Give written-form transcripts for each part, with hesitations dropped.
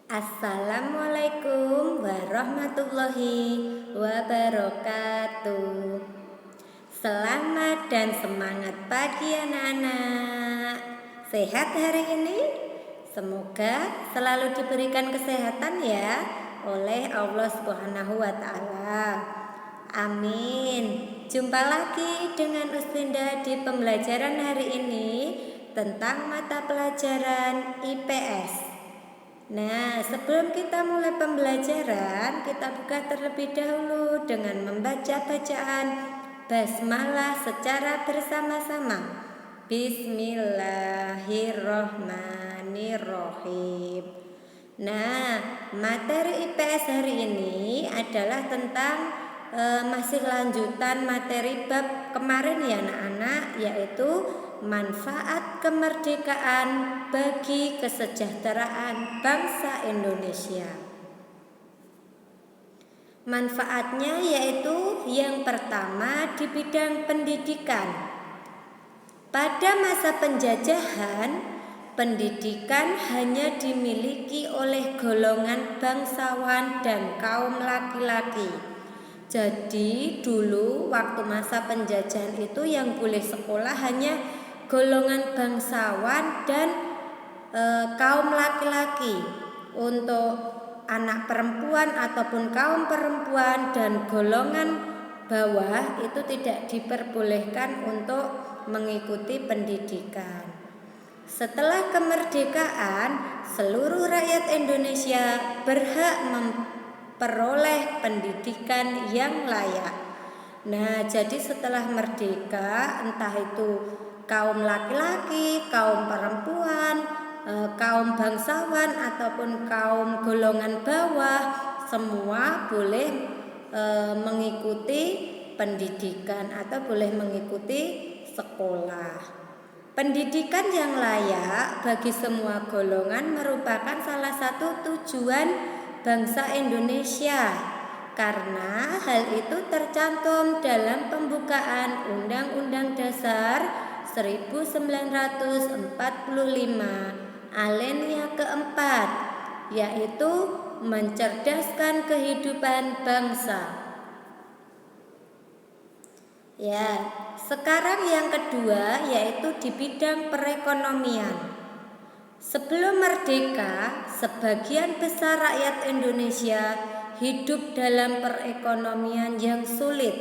Assalamualaikum warahmatullahi wabarakatuh. Selamat dan semangat pagi anak-anak. Sehat hari ini? Semoga selalu diberikan kesehatan ya oleh Allah Subhanahu wa taala. Amin. Jumpa lagi dengan Ustinda di pembelajaran hari ini tentang mata pelajaran IPS. Nah, sebelum kita mulai pembelajaran, kita buka terlebih dahulu dengan membaca bacaan basmalah secara bersama-sama. Bismillahirrohmanirrohim. Nah, materi IPS hari ini adalah tentang masih lanjutan materi bab kemarin ya anak-anak, yaitu manfaat kemerdekaan bagi kesejahteraan bangsa Indonesia. Manfaatnya yaitu yang pertama di bidang pendidikan. Pada masa penjajahan, pendidikan hanya dimiliki oleh golongan bangsawan dan kaum laki-laki. Jadi dulu waktu masa penjajahan itu yang boleh sekolah hanya golongan bangsawan dan kaum laki-laki. Untuk anak perempuan ataupun kaum perempuan dan golongan bawah itu tidak diperbolehkan untuk mengikuti pendidikan. Setelah kemerdekaan, seluruh rakyat Indonesia berhak memperoleh pendidikan yang layak. Nah, jadi setelah merdeka, entah itu kaum laki-laki, kaum perempuan, kaum bangsawan ataupun kaum golongan bawah, semua boleh mengikuti pendidikan atau boleh mengikuti sekolah. Pendidikan yang layak bagi semua golongan merupakan salah satu tujuan bangsa Indonesia, karena hal itu tercantum dalam pembukaan Undang-Undang Dasar 1945 alinea keempat, yaitu mencerdaskan kehidupan bangsa. Ya, sekarang yang kedua yaitu di bidang perekonomian. Sebelum merdeka, sebagian besar rakyat Indonesia hidup dalam perekonomian yang sulit.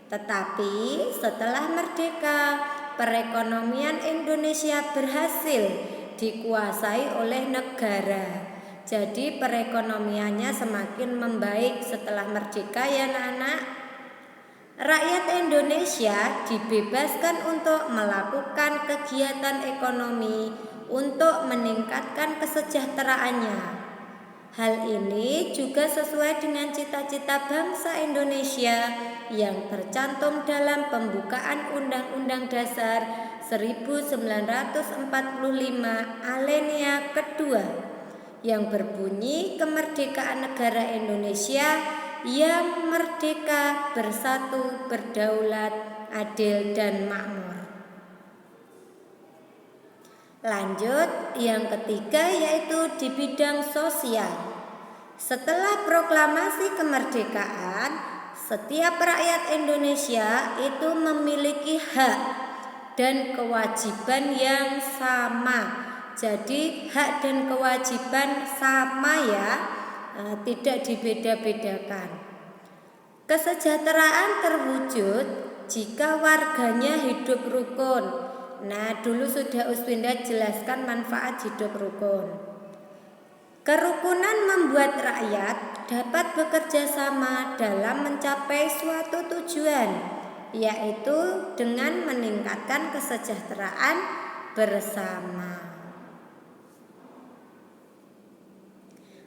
Tetapi setelah merdeka, perekonomian Indonesia berhasil dikuasai oleh negara. Jadi perekonomiannya semakin membaik setelah merdeka ya anak-anak. Rakyat Indonesia dibebaskan untuk melakukan kegiatan ekonomi untuk meningkatkan kesejahteraannya. Hal ini juga sesuai dengan cita-cita bangsa Indonesia yang tercantum dalam pembukaan Undang-Undang Dasar 1945 alinea kedua yang berbunyi kemerdekaan negara Indonesia yang merdeka, bersatu, berdaulat, adil dan makmur. Lanjut, yang ketiga yaitu di bidang sosial. Setelah proklamasi kemerdekaan, setiap rakyat Indonesia itu memiliki hak dan kewajiban yang sama. Jadi hak dan kewajiban sama ya, tidak dibeda-bedakan. Kesejahteraan terwujud jika warganya hidup rukun. Nah, dulu sudah Uswinda jelaskan manfaat hidup rukun. Kerukunan membuat rakyat dapat bekerja sama dalam mencapai suatu tujuan, yaitu dengan meningkatkan kesejahteraan bersama.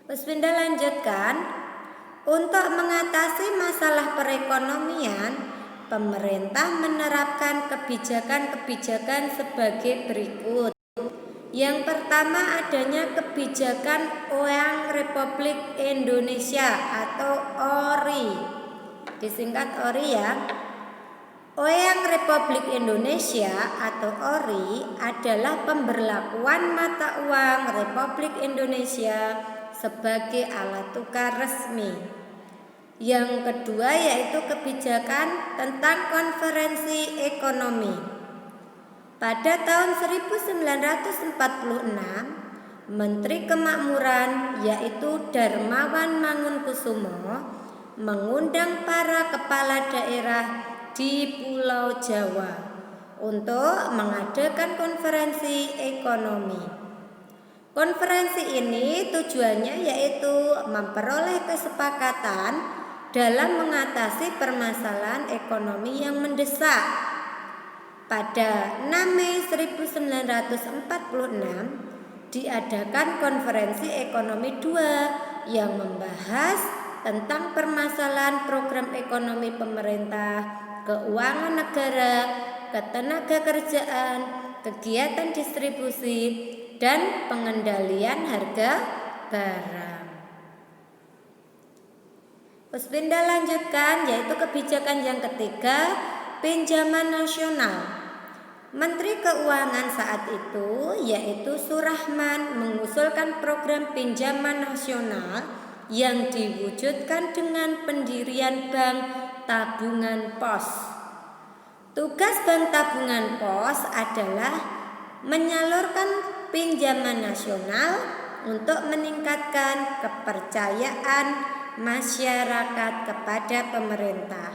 Uswinda lanjutkan, untuk mengatasi masalah perekonomian, pemerintah menerapkan kebijakan-kebijakan sebagai berikut. Yang pertama adanya kebijakan Uang Republik Indonesia atau ORI. Disingkat ORI ya. Uang Republik Indonesia atau ORI adalah pemberlakuan mata uang Republik Indonesia sebagai alat tukar resmi. Yang kedua yaitu kebijakan tentang konferensi ekonomi. Pada tahun 1946, Menteri Kemakmuran yaitu Darmawan Mangunkusumo mengundang para kepala daerah di Pulau Jawa untuk mengadakan konferensi ekonomi. Konferensi ini tujuannya yaitu memperoleh kesepakatan dalam mengatasi permasalahan ekonomi yang mendesak. Pada 6 Mei 1946 diadakan konferensi ekonomi 2 yang membahas tentang permasalahan program ekonomi pemerintah, keuangan negara, ketenaga kerjaan, kegiatan distribusi, dan pengendalian harga barang. Uspinda lanjutkan yaitu kebijakan yang ketiga, pinjaman nasional. Menteri Keuangan saat itu yaitu Surahman mengusulkan program pinjaman nasional yang diwujudkan dengan pendirian Bank Tabungan Pos. Tugas Bank Tabungan Pos adalah menyalurkan pinjaman nasional untuk meningkatkan kepercayaan masyarakat kepada pemerintah.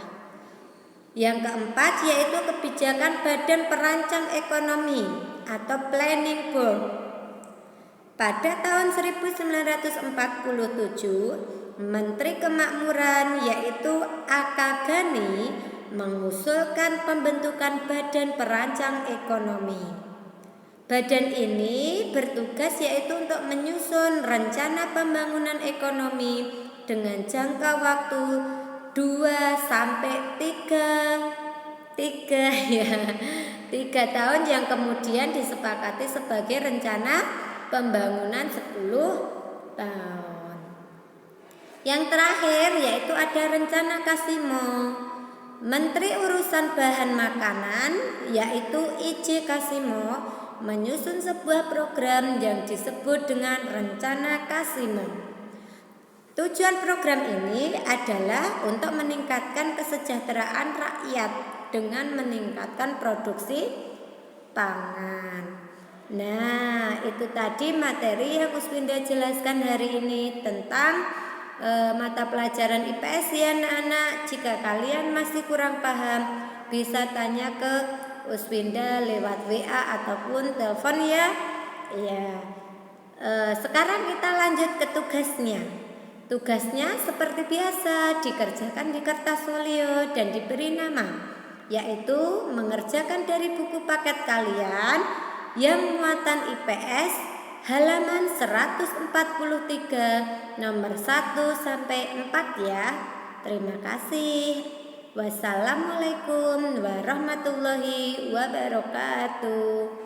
Yang keempat yaitu kebijakan Badan Perancang Ekonomi atau Planning Board. Pada tahun 1947, Menteri Kemakmuran yaitu A.K. Ghani mengusulkan pembentukan Badan Perancang Ekonomi. Badan ini bertugas yaitu untuk menyusun rencana pembangunan ekonomi dengan jangka waktu 2 sampai 3 tahun yang kemudian disepakati sebagai rencana pembangunan 10 tahun. Yang terakhir yaitu ada rencana Kasimo. Menteri Urusan Bahan Makanan yaitu I.J. Kasimo menyusun sebuah program yang disebut dengan rencana Kasimo. Tujuan program ini adalah untuk meningkatkan kesejahteraan rakyat dengan meningkatkan produksi pangan. Nah, itu tadi materi yang Uspinda jelaskan hari ini tentang mata pelajaran IPS ya anak-anak. Jika kalian masih kurang paham, bisa tanya ke Uspinda lewat WA ataupun telepon ya. Sekarang kita lanjut ke tugasnya. Tugasnya seperti biasa dikerjakan di kertas folio dan diberi nama, yaitu mengerjakan dari buku paket kalian yang muatan IPS halaman 143 nomor 1 sampai 4 ya. Terima kasih. Wassalamualaikum warahmatullahi wabarakatuh.